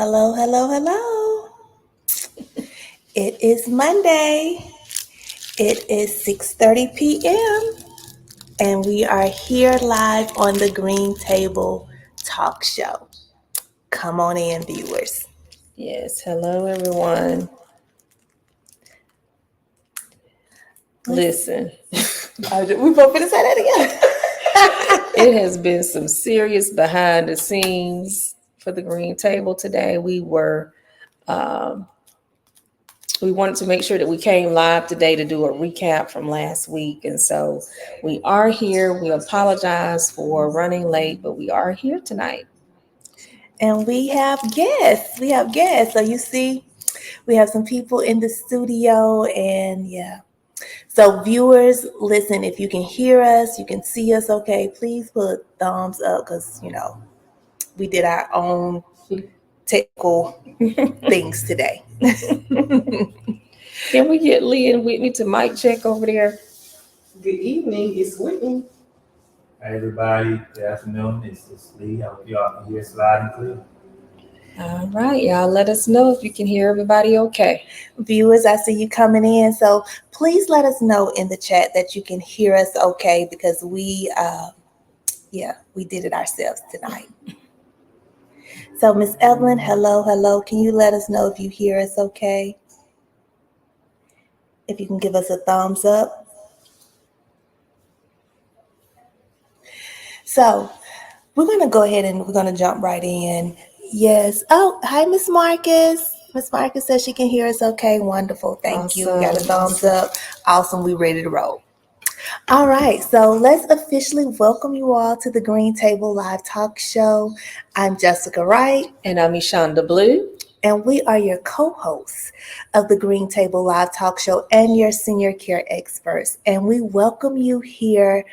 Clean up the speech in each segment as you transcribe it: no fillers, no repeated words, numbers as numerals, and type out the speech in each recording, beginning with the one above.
Hello, hello, hello. It is Monday. It is 6:30 p.m. and we are here live on the Green Table Talk Show. Come on in, viewers. Yes, hello everyone. Listen, We both gonna say that again. it has been some serious behind the scenes for the Green Table today. We wanted to make sure that we came live today to do a recap from last week, and so we are here. We apologize for running late, but we are here tonight. And we have guests. So you see, we have some people in the studio, and yeah. So viewers, listen, if you can hear us, you can see us, okay, please put thumbs up because, we did our own technical things today. Can we get Lee and Whitney to mic check over there? Good evening, it's Whitney. Hi everybody, good afternoon. It's Lee. I hope y'all can hear us loud and clear. All right, y'all let us know if you can hear everybody okay. Viewers, I see you coming in, so please let us know in the chat that you can hear us okay because we did it ourselves tonight. So Miss Evelyn, hello. Can you let us know if you hear us okay? If you can give us a thumbs up. So we're going to go ahead and we're going to jump right in. Yes. Oh, hi, Miss Marcus. Miss Marcus says she can hear us okay. Wonderful. Thank you. We got a thumbs up. Awesome. We ready to roll. All right. So let's officially welcome you all to the Green Table Live Talk Show. I'm Jessica Wright. And I'm Ishonda Blue. And we are your co-hosts of the Green Table Live Talk Show and your senior care experts. And we welcome you here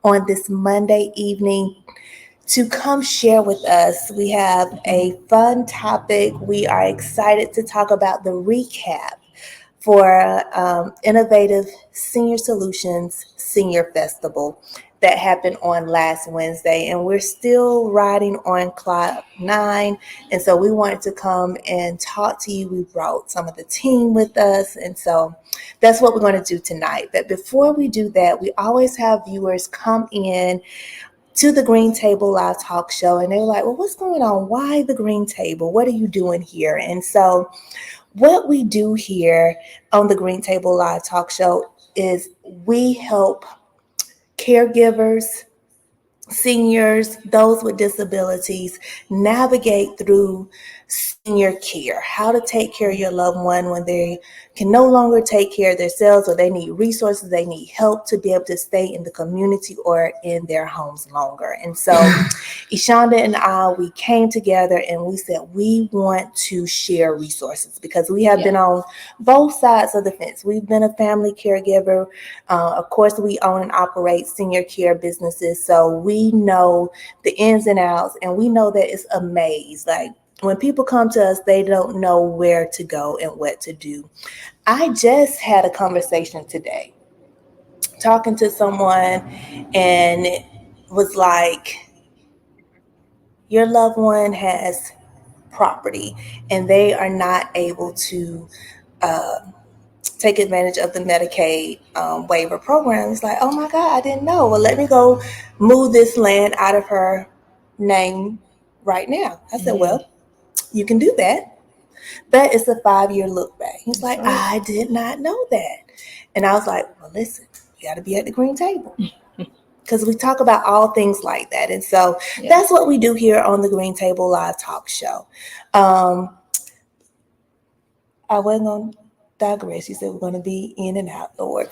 on this Monday evening to come share with us. We have a fun topic. We are excited to talk about the recap for Innovative Senior Solutions Senior Festival that happened on last Wednesday. And we're still riding on cloud 9. And so we wanted to come and talk to you. We brought some of the team with us. And so that's what we're going to do tonight. But before we do that, we always have viewers come in to the Green Table Live Talk Show. And they're like, well, what's going on? Why the Green Table? What are you doing here? And so what we do here on the Green Table Live Talk Show is we help caregivers, seniors, those with disabilities navigate through senior care, how to take care of your loved one when they can no longer take care of themselves or they need resources, they need help to be able to stay in the community or in their homes longer. And so Ishonda and I, we came together and we said we want to share resources because we have been on both sides of the fence. We've been a family caregiver. Of course, we own and operate senior care businesses. So we know the ins and outs and we know that it's a maze. Like when people come to us, they don't know where to go and what to do. I just had a conversation today talking to someone and it was like, your loved one has property and they are not able to take advantage of the Medicaid waiver program. It's like, oh my God, I didn't know. Well, let me go move this land out of her name right now. I said, well, you can do that, but it's a 5-year look back. He's like, I did not know that. And I was like, well, listen, you got to be at the Green Table. Because we talk about all things like that. And so that's what we do here on the Green Table Live Talk Show. I wasn't going to digress. You said we're going to be in and out, Lord.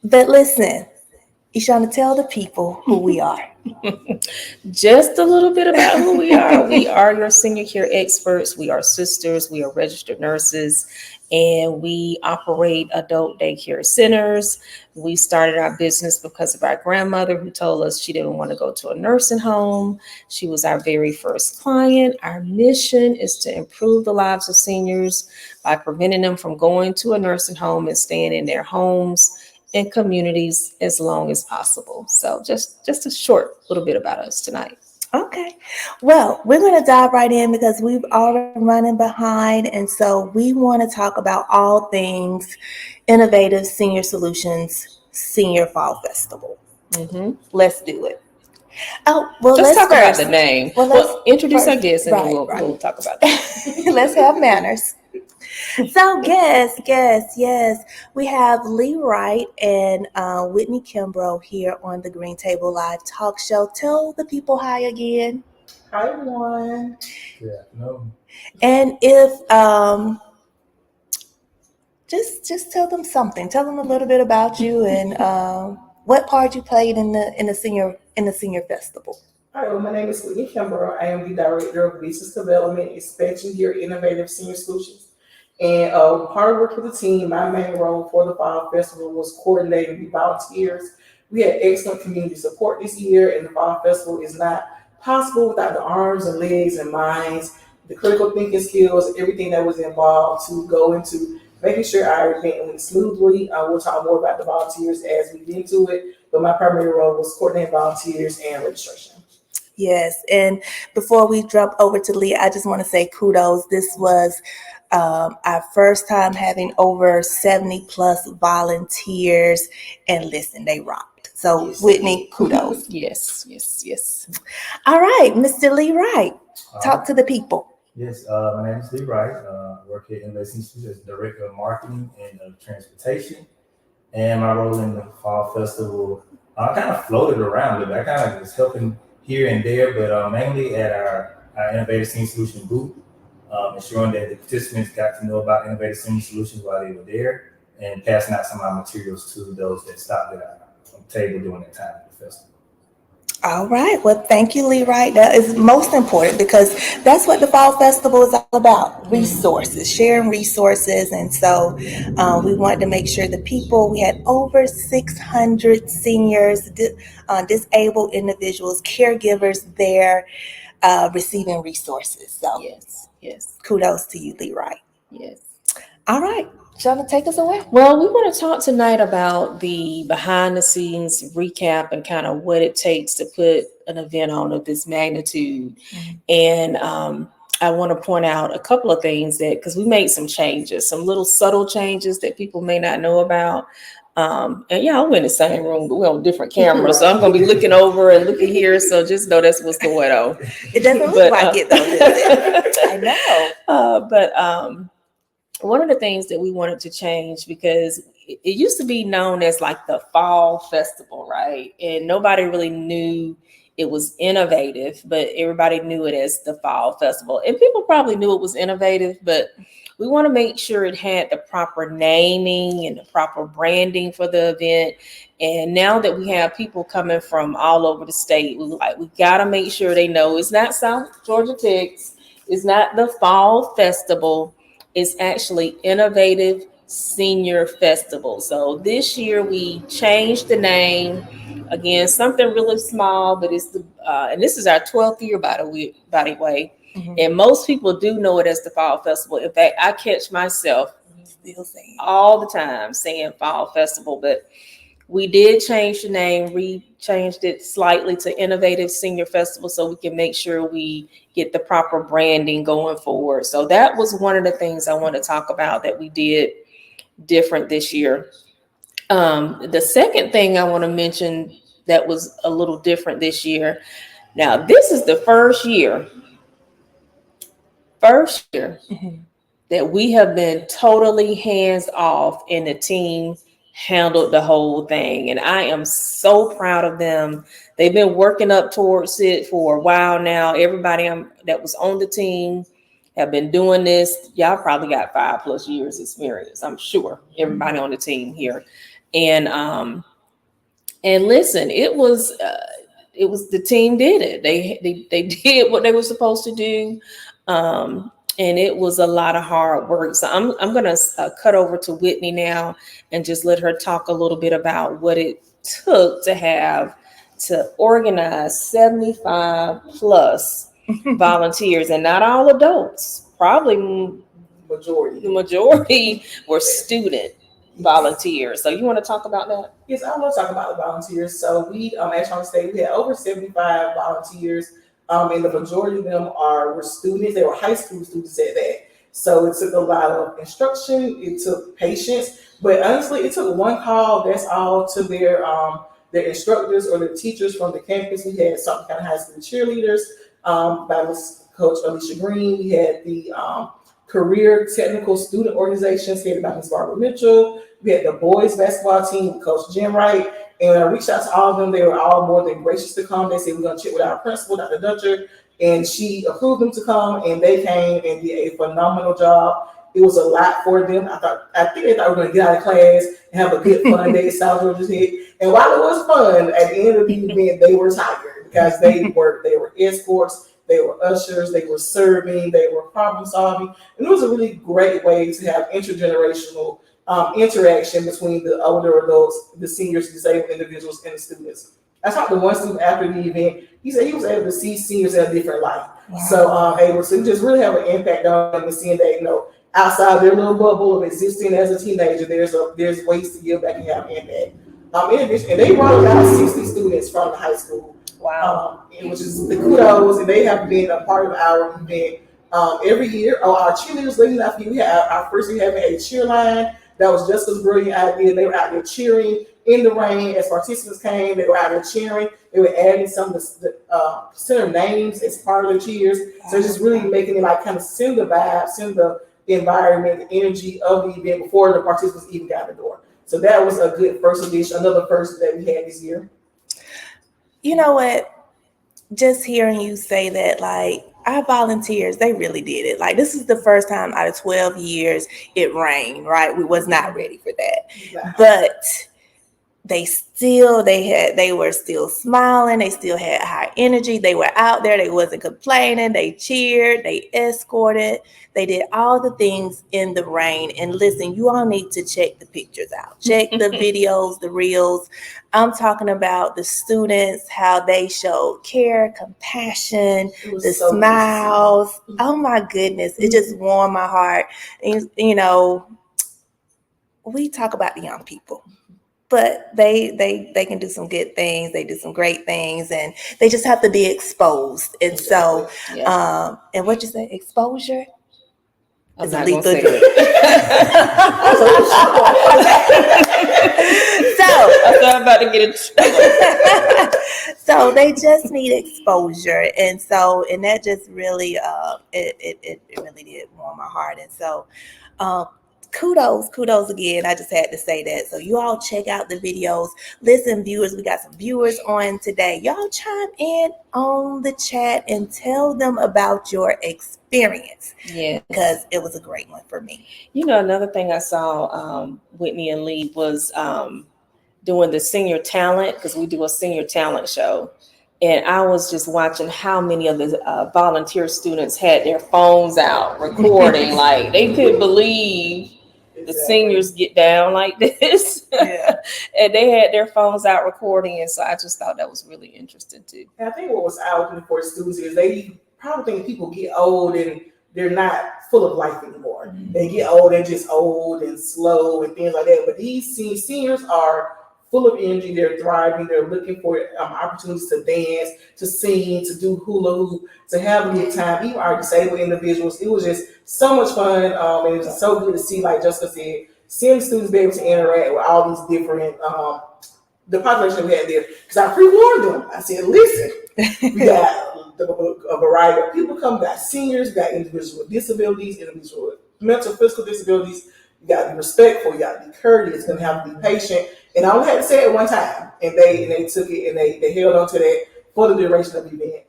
But listen, Ishonda, tell the people who we are. Just a little bit about who we are. We are your senior care experts. We are sisters. We are registered nurses. And we operate adult daycare centers. We started our business because of our grandmother who told us she didn't want to go to a nursing home. She was our very first client. Our mission is to improve the lives of seniors by preventing them from going to a nursing home and staying in their homes and communities as long as possible. So just a short little bit about us tonight. Okay. Well, we're going to dive right in because we've already running behind. And so we want to talk about all things Innovative Senior Solutions Senior Fall Festival. Let's do it. Oh, well, Let's talk about first. the name. Well, Well, introduce our first- guest and then right, we'll right. talk about that. Let's have manners. So, yes, we have Lee Wright and Whitney Kimbrough here on the Green Table Live Talk Show. Tell the people hi again. Hi, everyone. Good afternoon. And if just tell them something. Tell them a little bit about you and what part you played in the senior festival. Hi, well, my name is Whitney Kimbrough. I am the Director of Business Development Expansion here at Innovative Senior Solutions. And part of work with the team, my main role for the Fall Festival was coordinating the volunteers. We had excellent community support this year, and the Fall Festival is not possible without the arms and legs and minds, the critical thinking skills, everything that was involved to go into making sure our event went smoothly. We'll talk more about the volunteers as we get into it, but my primary role was coordinating volunteers and registration. Yes, and before we jump over to Lee, I just want to say kudos. This was our first time having over 70 plus volunteers, and listen, they rocked. So, Yes. Whitney, kudos. Yes. All right, Mr. Lee Wright, talk to the people. Yes, my name is Lee Wright. I work at Innovative Senior Solutions as Director of Marketing and Transportation. And my role in the Fall Festival, I kind of floated around a bit. I kind of was helping here and there, but mainly at our Innovative Senior Solutions booth, ensuring that the participants got to know about Innovative Senior Solutions while they were there, and passing out some of our materials to those that stopped at our table during that time at the festival. All right. Well, thank you, Lee Wright. That is most important because that's what the Fall Festival is all about, resources, sharing resources. And so we wanted to make sure the people, we had over 600 seniors, disabled individuals, caregivers there receiving resources. So Yes. kudos to you, Lee Wright. Yes. All right. Shana, take us away. Well, we want to talk tonight about the behind the scenes recap and kind of what it takes to put an event on of this magnitude. And I want to point out a couple of things that, because we made some changes, some little subtle changes that people may not know about. And yeah, we're in the same room, but we're on different cameras. So I'm going to be looking over and looking here. So just know that's what's going on. It doesn't look like it, though. I know. One of the things that we wanted to change, because it used to be known as like the Fall Festival, right? And nobody really knew it was innovative, but everybody knew it as the Fall Festival. And people probably knew it was innovative, but we want to make sure it had the proper naming and the proper branding for the event. And now that we have people coming from all over the state, we got to make sure they know it's not South Georgia Tech's, it's not the Fall Festival. Is actually Innovative Senior Festival. So this year we changed the name. Again, something really small, but it's and this is our 12th year by the way. Mm-hmm. And most people do know it as the Fall Festival. In fact, I catch myself still saying all the time saying Fall Festival, but we did change the name, changed it slightly to Innovative Senior Festival so we can make sure we get the proper branding going forward. So that was one of the things I want to talk about that we did different this year. The second thing I want to mention that was a little different this year. Now, this is the first year mm-hmm. that we have been totally hands off and the team handled the whole thing. And I am so proud of them. They've been working up towards it for a while now. Everybody that was on the team have been doing this. Y'all probably got 5+ years experience, I'm sure, everybody on the team here. And listen, it was the team did it. They did what they were supposed to do. And it was a lot of hard work. So I'm going to cut over to Whitney now and just let her talk a little bit about what it took to organize 75 plus volunteers, and not all adults. Probably the majority were student volunteers. So you want to talk about that? Yes, I want to talk about the volunteers. So we, as Sean said, we had over 75 volunteers And the majority of them were students. They were high school students at that. So it took a lot of instruction. It took patience. But honestly, it took one call. That's all to their instructors or their teachers from the campus. We had Sumter County High School cheerleaders by Miss Coach Alicia Green. We had the career technical student organizations headed by Ms. Barbara Mitchell. We had the boys basketball team with Coach Jim Wright. And when I reached out to all of them, they were all more than gracious to come. They said, we're going to check with our principal, Dr. Dutcher. And she approved them to come, and they came and did a phenomenal job. It was a lot for them. I think they thought we were going to get out of class and have a good fun day at South Georgia's Head. And while it was fun, at the end of the event, they were tired because they were escorts, they were ushers, they were serving, they were problem solving. And it was a really great way to have intergenerational interaction between the older adults, the seniors, disabled individuals, and the students. I talked to one student after the event. He said he was able to see seniors in a different light. Wow. So able to just really have an impact on them and seeing that, outside their little bubble of existing as a teenager, there's ways to give back and have impact. In addition, and they brought about 60 students from the high school. Wow. Which is the kudos, and they have been a part of our event every year. Our cheerleaders leading up, we had our first year having a cheer line. That was just as brilliant idea. They were out there cheering in the rain as participants came. They were out there cheering. They were adding some of the center names as part of the cheers. So just really making it like kind of send the vibe, send the environment, the energy of the event before the participants even got the door. So that was a good first edition, another first that we had this year. You know what? Just hearing you say that, like, our volunteers, they really did it. Like, this is the first time out of 12 years it rained, right? We was not ready for that. Wow. But they were still smiling. They still had high energy. They were out there. They wasn't complaining. They cheered. They escorted. They did all the things in the rain. And listen, you all need to check the pictures out. Check the videos, the reels. I'm talking about the students, how they showed care, compassion, the so smiles. Oh my goodness. It just warmed my heart. And, we talk about the young people, but they can do some good things. They do some great things, and they just have to be exposed. And so, and what you say, exposure? I'm It's not a gonna say lethal So I'm about to get it. So they just need exposure, and that just really it really did warm my heart. And so kudos again. I just had to say that. So you all check out the videos. Listen, viewers, we got some viewers on today. Y'all chime in on the chat and tell them about your experience. Yeah, because it was a great one for me. Another thing I saw Whitney and Lee was doing the senior talent, because we do a senior talent show. And I was just watching how many of the volunteer students had their phones out recording. Like, they couldn't believe the seniors get down like this. Yeah. And they had their phones out recording. And so I just thought that was really interesting too. And I think what was eye-opening for students is they probably think people get old and they're not full of life anymore. Mm-hmm. They get old, they're just old and slow and things like that. But these seniors are full of energy. They're thriving. They're looking for opportunities to dance, to sing, to do hula hoop, to have a good time. Even our disabled individuals, it was just so much fun. And it was just so good to see, like Jessica said, seeing students be able to interact with all these different, the population we had there. Because I pre-warned them. I said, listen, we got a variety of people come. We got seniors, we got individuals with disabilities, individuals with mental, physical disabilities. You got to be respectful. You got to be courteous. You're going to have to be patient. And I only had to say it one time, and they took it and they held on to that for the duration of the event.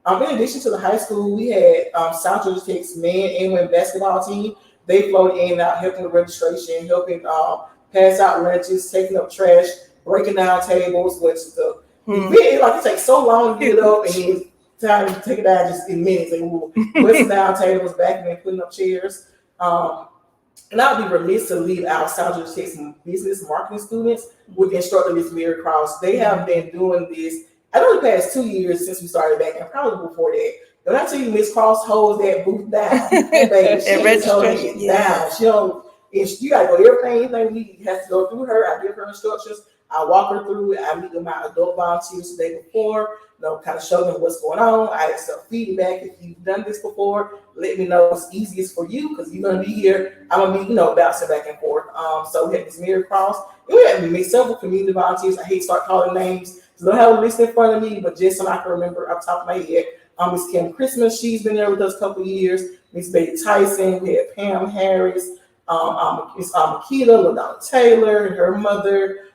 In addition to the high school, we had South Georgia Tech's men and women basketball team. They floated in and out, helping with registration, helping pass out lunches, taking up trash, breaking down tables, which the event, like, it takes so long to get up, and it's time to take it down just in minutes. They will whisk down tables, backing and putting up chairs. And I would be remiss to leave out South Georgia Tech's business marketing students with instructor Ms. Mary Cross. They have been doing this, I know, the past 2 years since we started back, and probably before that. When I tell you Ms. Cross holds that booth down, baby, she is holding it down. She don't, you gotta go everything we have to go through her. I give her instructions. I walk her through it. I meet with my adult volunteers the day before. kind of show them what's going on. I accept feedback. If you've done this before, let me know what's easiest for you, because you're gonna be here. I'm gonna be, bouncing back and forth. So we had Miss Mary Cross. We had several community volunteers. I hate to start calling names, so I don't have a list in front of me, but just so I can remember off the top of my head. Miss Kim Christmas, she's been there with us a couple of years. Miss Betty Tyson, we had Pam Harris, Miss Makita, LaDonna Taylor, and her mother.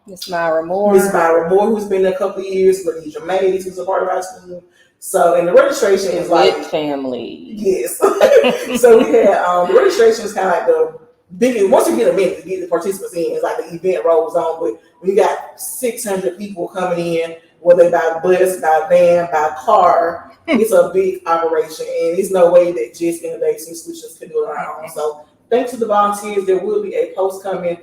Miss Myra Moore. Miss Myra Moore, who's been there a couple of years. Ladija Mays, who's a part of our team. So, and the registration is like family. Yes. So we had the registration is kind of like the biggest. Once you get a minute to get the participants in, it's like the event rolls on. But we got 600 people coming in, whether by bus, by van, by car. It's a big operation, and there's no way that just Innovative Senior Solutions can do it on our own. So, thanks to the volunteers, there will be a post coming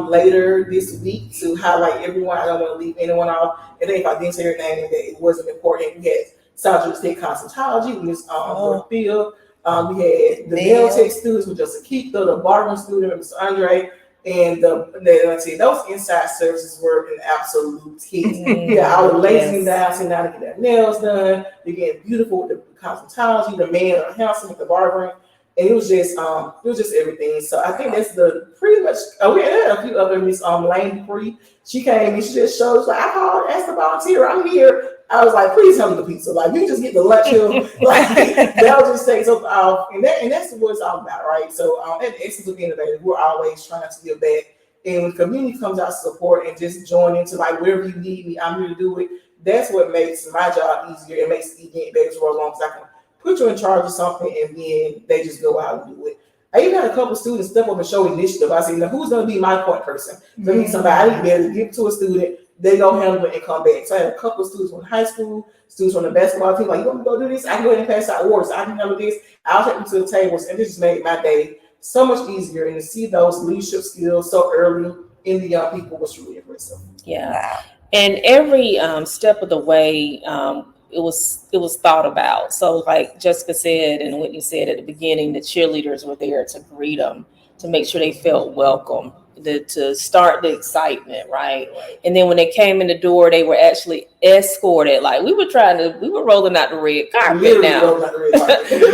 later this week to highlight everyone. I don't want to leave anyone off. And then if I didn't say your name, that it wasn't important. We had South Georgia State Cosmetology, Miss Field. We had the nail tech students with Justin Keithler, the barbering student, Mr. Andre, and those inside services were an absolute hit. Yeah, I was lazing down, sitting down to get their nails done. They're getting beautiful with the cosmetology, the man or handsome with the barbering. And it was just everything. So I think that's the pretty much. We had a few other Miss Lane Dupree. She came and she just showed us, like, I called, asked the volunteer, I'm here. I was like, please help me the pizza. Like, we can just get the lunch here. Like, that'll just take something off. And that's what it's all about, right? So at the essence of Innovative, we're always trying to give back. And when the community comes out to support and just join into, like, wherever you need me, I'm here to do it. That's what makes my job easier. It makes the event better for as long as I can put you in charge of something, and then they just go out and do it. I even had a couple students step up and show initiative. I said, now who's going to be my point person? So I need somebody, I need to be able to give to a student, they go handle it and come back. So I had a couple of students from high school, students from the basketball team, like, you want me to go do this? I can go ahead and pass out awards. I can handle this. I'll take them to the tables, and this just made my day so much easier. And to see those leadership skills so early in the young people was really impressive. Yeah. Wow. And every step of the way, it was thought about. So like Jessica said and Whitney said at the beginning, the cheerleaders were there to greet them, to make sure they felt welcome, to start the excitement, right? And then when they came in the door, they were actually escorted. Like we were rolling out the red carpet now.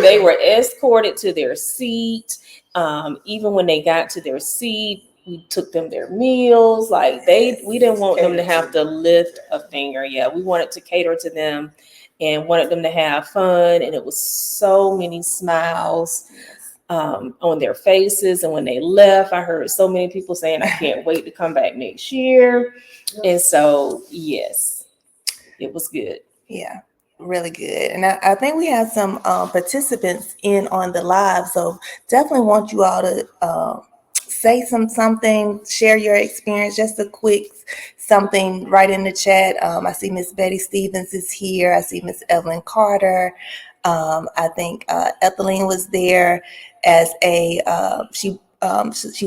They were escorted to their seat. Even when they got to their seat, we took them their meals. Like we didn't want them to have to lift a finger. Yeah, we wanted to cater to them and wanted them to have fun. And it was so many smiles on their faces. And when they left, I heard so many people saying, I can't wait to come back next year. And so, yes, it was good. Yeah, really good. And I think we have some participants in on the live. So definitely want you all to say something, share your experience, just a quick something right in the chat. I see Miss Betty Stevens is here. I see Miss Evelyn Carter. I think Ethelene was there as she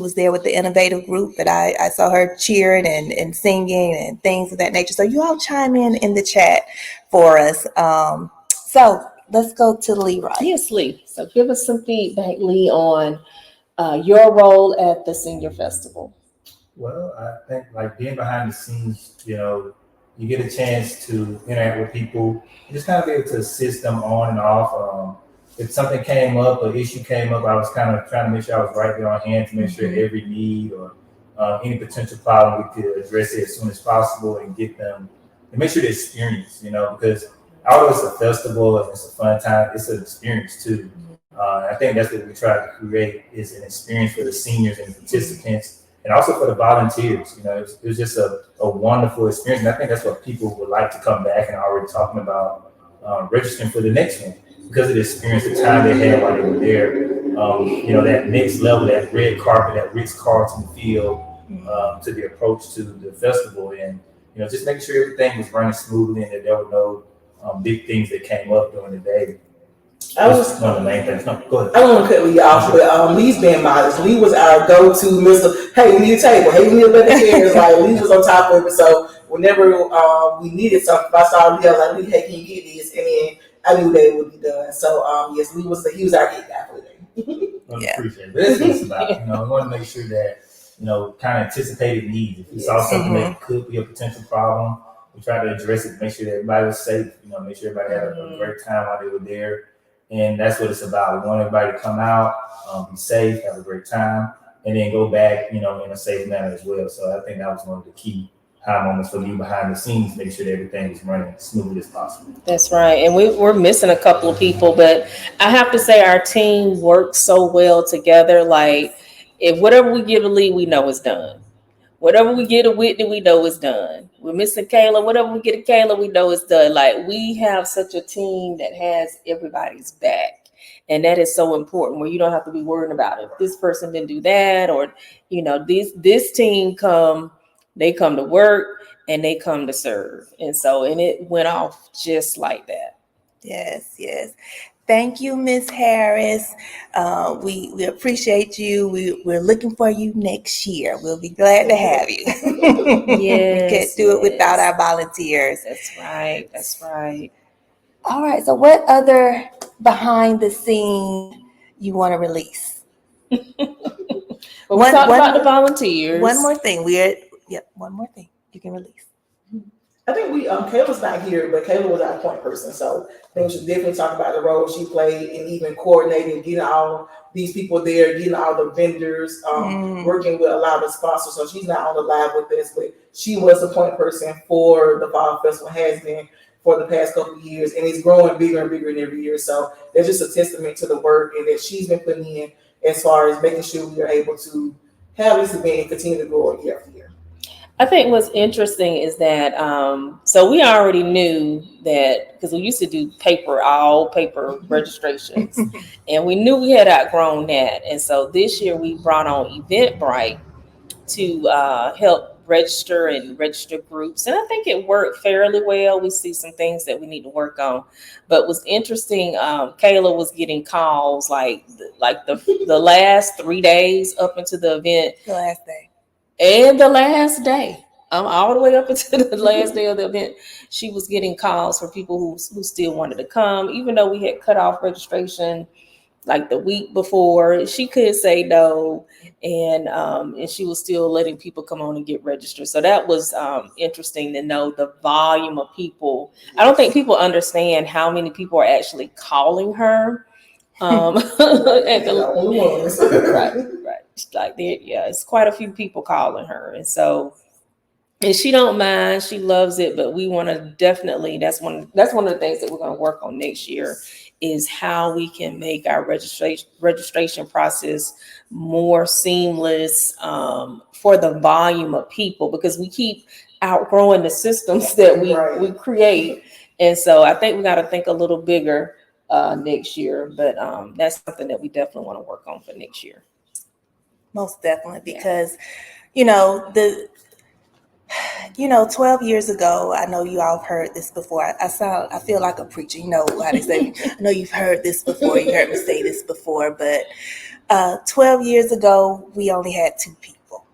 was there with the Innovative group, but I saw her cheering and singing and things of that nature. So you all chime in the chat for us. So let's go to Leroy. Yes, Lee. So give us some feedback, Lee, on your role at the Senior Festival. Well, I think like being behind the scenes, you get a chance to interact with people, and just kind of be able to assist them on and off. If something came up, an issue came up, I was kind of trying to make sure I was right there on hand to make sure every need or any potential problem we could address it as soon as possible and get them and make sure they experience, because although it's a festival and it's a fun time, it's an experience too. I think that's what we try to create is an experience for the seniors and the participants, and also for the volunteers. It was just a wonderful experience, and I think that's what people would like to come back and already talking about registering for the next one because of the experience, the time they had while they were there. That next level, that red carpet, that Ritz-Carlton feel to the approach to the festival, and just making sure everything was running smoothly and that there were no big things that came up during the day. I was one of the main things. No, go ahead. I don't want to cut Lee off, but Lee's being modest. Lee was our go-to Mr. Hey, we need a table. Hey, we need a bed of chairs. Like Lee was on top of it. So whenever we needed something, if I saw Lee, I was like, Lee, hey, can you get this? And then I knew that it would be done. So yes, Lee he was our it guy for the day. I appreciate it. But that's what it's about. We want to make sure that kind of anticipated needs. If you saw something that could be a potential problem, We tried to address it, make sure that everybody was safe, make sure everybody had a great time while they were there. And that's what it's about. We want everybody to come out, be safe, have a great time, and then go back, in a safe manner as well. So I think that was one of the key high moments for me behind the scenes, make sure that everything was running as smoothly as possible. That's right. And we're missing a couple of people, but I have to say our team works so well together. Like, if whatever we give a Lee, we know it's done. Whatever we get a Whitney, we know it's done. We're missing Kayla. Whatever we get a Kayla, we know it's done. Like, we have such a team that has everybody's back. And that is so important, where you don't have to be worrying about if this person didn't do that, or, this team they come to work and they come to serve. And it went off just like that. Yes, yes. Thank you, Miss Harris. We appreciate you. We're looking for you next year. We'll be glad to have you. Yes, we can't do it without our volunteers. That's right. That's right. All right. So what other behind the scene you want to release? Well, we talked about the volunteers. One more thing. One more thing you can release. I think Kayla's not here, but Kayla was our point person. So I think we should definitely talk about the role she played in even coordinating, getting all these people there, getting all the vendors, working with a lot of sponsors. So she's not on the live with us, but she was the point person for the Fall Festival, has been for the past couple of years, and it's growing bigger and bigger every year. So that's just a testament to the work and that she's been putting in as far as making sure we are able to have this event and continue to grow year after year. I think what's interesting is that, so we already knew that, because we used to do all paper registrations, and we knew we had outgrown that. And so this year we brought on Eventbrite to help register groups. And I think it worked fairly well. We see some things that we need to work on. But what's interesting, Kayla was getting calls like the last 3 days up into the event. The last day. And the last day, all the way up until the last day of the event, she was getting calls for people who still wanted to come, even though we had cut off registration like the week before. She could say no, and she was still letting people come on and get registered. So that was interesting to know the volume of people. I don't think people understand how many people are actually calling her. Right. Like it's quite a few people calling her, and she don't mind. She loves it, but we want to definitely. That's one of the things that we're going to work on next year, is how we can make our registration process more seamless for the volume of people, because we keep outgrowing the systems that we create, and so I think we got to think a little bigger next year. But that's something that we definitely want to work on for next year. Most definitely, because 12 years ago, I know you all have heard this before. I feel like a preacher. You know how they say, I know you've heard this before. You heard me say this before, but 12 years ago, we only had 2 people.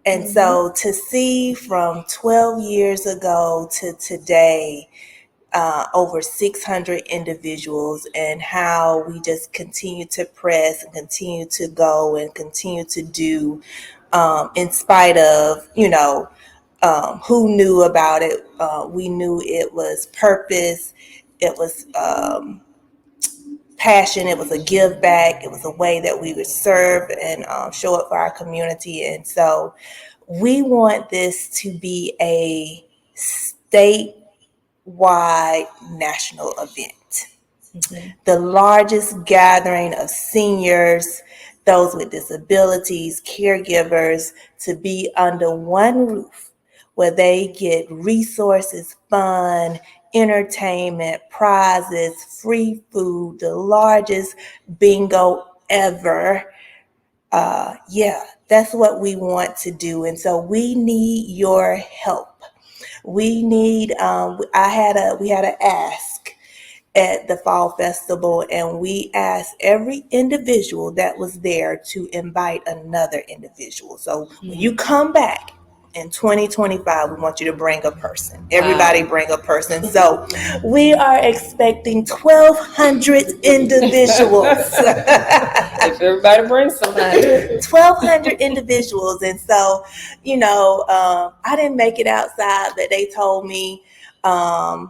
And so to see from 12 years ago to today, over 600 individuals, and how we just continue to press and continue to go and continue to do, in spite of, who knew about it. We knew it was purpose. It was passion. It was a give back. It was a way that we would serve and show up for our community. And so we want this to be a statewide national event. The largest gathering of seniors, those with disabilities, caregivers, to be under one roof, where they get resources, fun, entertainment, prizes, free food, the largest bingo ever. That's what we want to do. And so we need your help. We need, we had an ask at the Fall Festival, and we asked every individual that was there to invite another individual. So when you come back, in 2025, we want you to bring a person. Everybody bring a person. So we are expecting 1,200 individuals. If everybody brings somebody. 1,200 individuals. And so, I didn't make it outside, but they told me the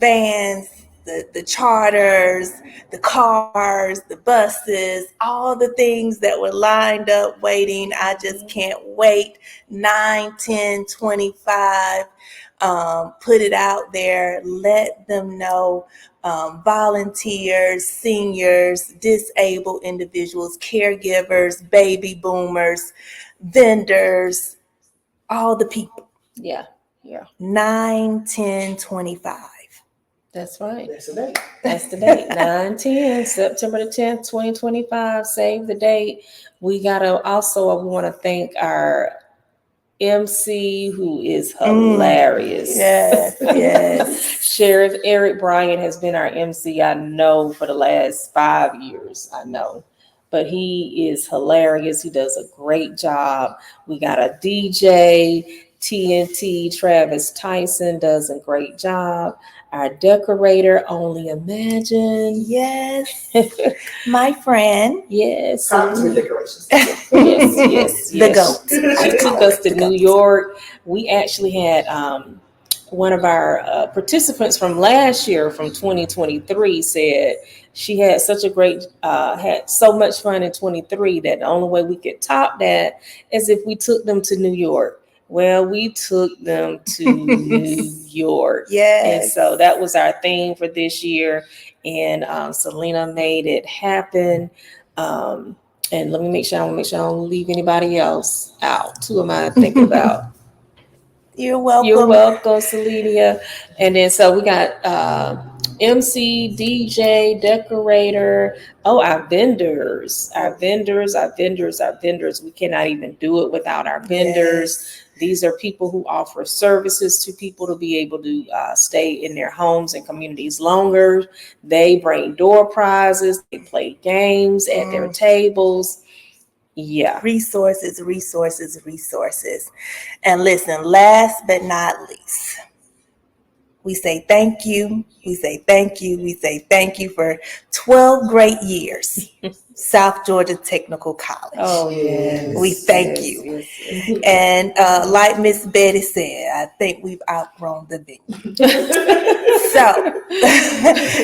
vans, the charters, the cars, the buses, all the things that were lined up waiting. I just can't wait. 9, 10, 25. Put it out there. Let them know. Volunteers, seniors, disabled individuals, caregivers, baby boomers, vendors, all the people. Yeah. 9, 10, 25. That's right. That's the date. That's the date. 9/10, September the 10th, 2025. Save the date. We want to thank our MC, who is hilarious. Yes. Sheriff Eric Bryant has been our MC, I know, for the last 5 years. I know. But he is hilarious. He does a great job. We got a DJ, TNT, Travis Tyson does a great job. Our decorator, Only Imagine. Yes. My friend. Yes. Cosmic decorations. Yes. The GOAT. She took us to New York. We actually had one of our participants from last year, from 2023, said she had such a great, had so much fun in 23 that the only way we could top that is if we took them to New York. Well, we took them to New York. Yes. And so that was our theme for this year. And Selena made it happen. And let me make sure I don't leave anybody else out. Who am I thinking about? You're welcome. You're welcome, Selenia. And then so we got MC, DJ, decorator. Oh, our vendors. We cannot even do it without our vendors. Yes. These are people who offer services to people to be able to stay in their homes and communities longer. They bring door prizes. They play games at their tables. Yeah. Resources. And listen, last but not least, we say thank you. We say thank you for 12 great years. South Georgia Technical College. Oh, yes. We thank you. Yes. And like Miss Betty said, I think we've outgrown the venue. So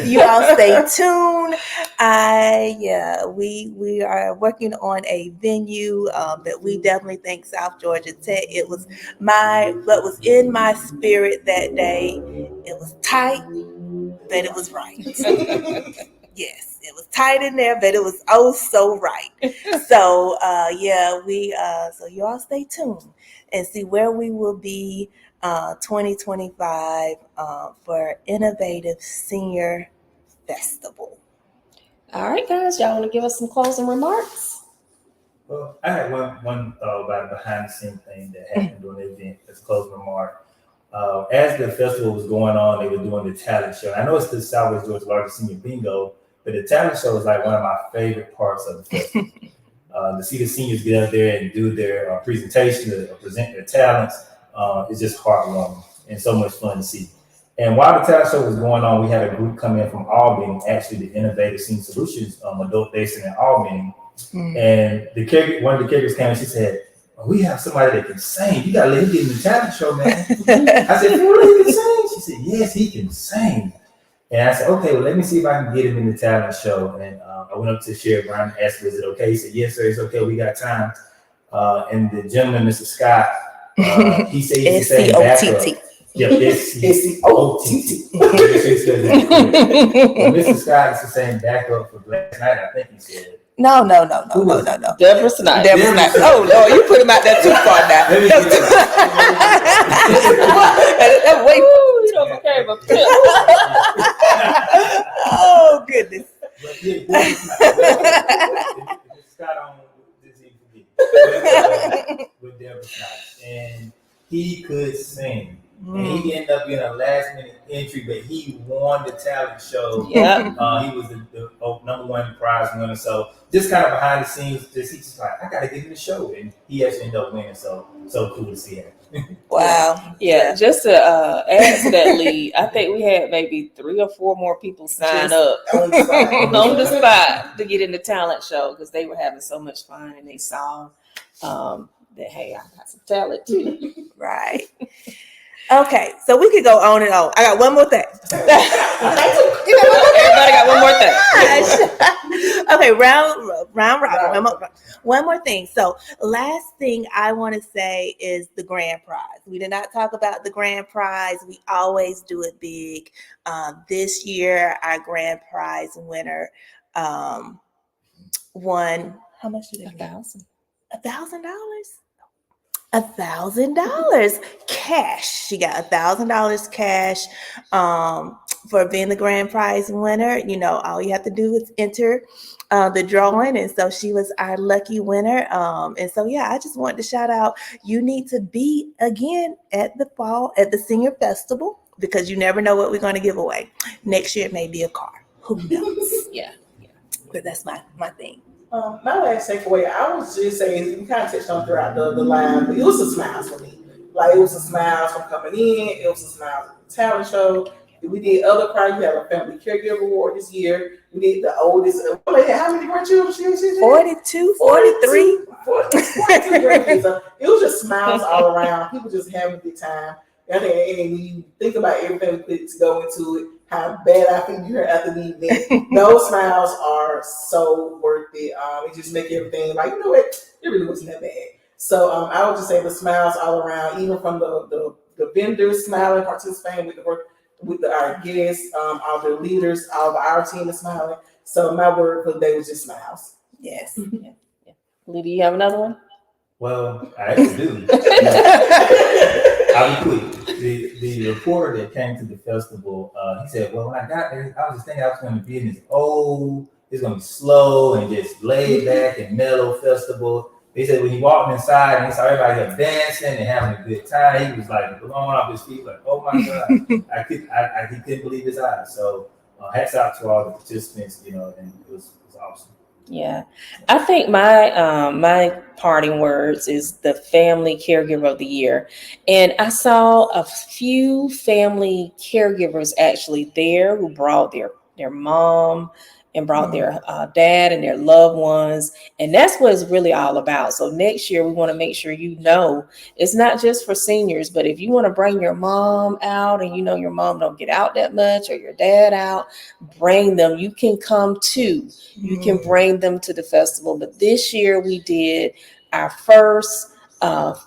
you all stay tuned. We are working on a venue, but we definitely think South Georgia Tech. What was in my spirit that day. It was tight, but it was right. Yes, it was tight in there, but it was oh so right. So so you all stay tuned and see where we will be 2025 for Innovative Senior Festival. All right, guys, y'all want to give us some closing remarks? Well, I had one thought about a behind the scenes thing that happened during the event. As a closing remark. As the festival was going on, they were doing the talent show. I know it's the Southwest Georgia largest senior bingo, but the talent show is like one of my favorite parts of the festival. To see the seniors get up there and do their presentation, to present their talents, is just heartwarming and so much fun to see. And while the talent show was going on, we had a group come in from Albany, actually the Innovative Senior Solutions Adult Day Center in Albany. And one of the caregivers came and she said, we have somebody that can sing. You gotta let him get in the talent show, man. I said, really, he can sing? She said, yes, he can sing. And I said, okay, well, let me see if I can get him in the talent show. And I went up to Sheriff Brown and asked, is it okay? He said, yes, sir, it's okay. We got time. And the gentleman, Mr. Scott, he said he can sing backup. Yep, S-C-O-T-T. Mr. Scott is the same backup for last night, I think he said. No. Deborah Snipe. Oh, Lord, you put him out there too far now. Wait. You don't care about Pip. Oh, goodness. But yeah, Scott on this with Deborah Snipe. And he could sing. And he ended up being a last last minute entry, but he won the talent show. Yeah. He was the number one prize winner. So just kind of behind the scenes, he's just like, I gotta get in the show, and he actually ended up winning. So cool to see him. Wow. Yeah, just to add to that lead, I think we had maybe 3 or 4 more people sign Just up On the side. on the spot to get in the talent show because they were having so much fun and they saw that, hey, I got some talent too. Right. Okay, so we could go on and on. I got one more thing. Everybody got one more thing. Gosh. Okay, round robin. One more thing. So, last thing I want to say is the grand prize. We did not talk about the grand prize. We always do it big. This year, our grand prize winner won. How much did it get? $1,000. $1,000 cash. She got $1,000 cash for being the grand prize winner. You know, all you have to do is enter the drawing, and so she was our lucky winner. And so yeah, I just wanted to shout out. You need to be again at the senior festival because you never know what we're going to give away. Next year it may be a car. Who knows? Yeah. But that's my thing. My last takeaway, I was just saying, we kind of touched on throughout the line, but it was a smile for me. Like, it was a smile from coming in, it was a smile from the talent show. We did other prizes. We had a family caregiver award this year. We did the oldest. How many grandchildren? 42, 43. 42 grandkids. So it was just smiles all around. People just having a good time. And when you think about everything we put to go into it, how bad I feel you heard after the event, those smiles are so worth it. It just make everything like, you know what, it really wasn't that bad. So I would just say the smiles all around, even from the vendors smiling, participating with the work with our guests, all the leaders, all of our team is smiling. So my word for the day was just smiles. Yes. Lee, do you have another one? Well, I actually do. I'll be quick. The reporter that came to the festival, he said, well, when I got there, I was just thinking I was going to be in this it's going to be slow and just laid back and mellow festival. He said when he walked inside and he saw everybody there dancing and having a good time, he was like blown off his feet, like, oh my God, he couldn't believe his eyes. So hats out to all the participants, and it was awesome. Yeah, I think my parting words is the family caregiver of the year, and I saw a few family caregivers actually there who brought their mom and brought their dad and their loved ones, and that's what it's really all about. So next year we want to make sure it's not just for seniors, but if you want to bring your mom out and your mom don't get out that much or your dad out, bring them. You can come too. You can bring them to the festival. But this year we did our first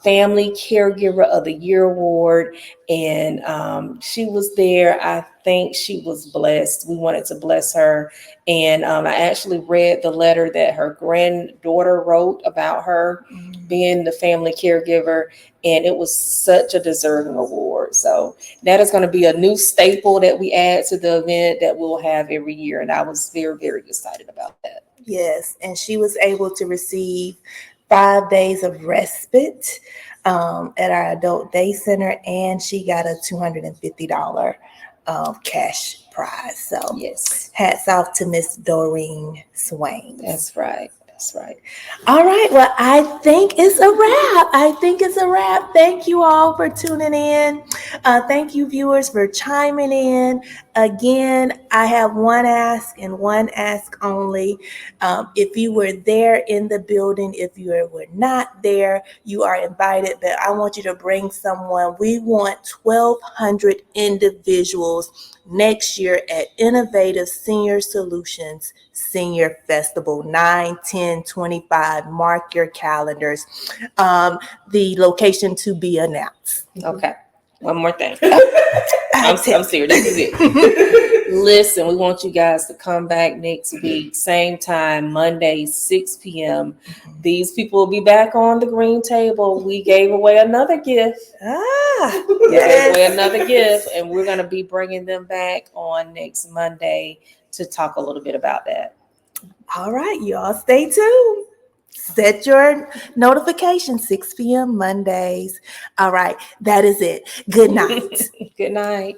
family caregiver of the year award, and she was there. I think she was blessed. We wanted to bless her, and I actually read the letter that her granddaughter wrote about her being the family caregiver, and it was such a deserving award. So that is going to be a new staple that we add to the event that we'll have every year, and I was very, very excited about that. Yes, and she was able to receive 5 days of respite at our adult day center, and she got a $250 cash prize. So Yes, hats off to Miss Doreen Swain. that's right. All right. Well, I think it's a wrap. Thank you all for tuning in. Thank you, viewers, for chiming in. Again, I have one ask and one ask only. If you were there in the building, if you were not there, you are invited, but I want you to bring someone. We want 1,200 individuals next year at Innovative Senior Solutions Senior Festival, 9/10/25. Mark your calendars. The location to be announced. Okay. One more thing. I'm serious. This is it. Listen, we want you guys to come back next week, same time, Monday, 6 p.m. These people will be back on the green table. We gave away another gift. Another gift, and we're going to be bringing them back on next Monday to talk a little bit about that. All right, y'all stay tuned. Set your notification, 6 p.m. Mondays. All right, that is it. Good night. Good night.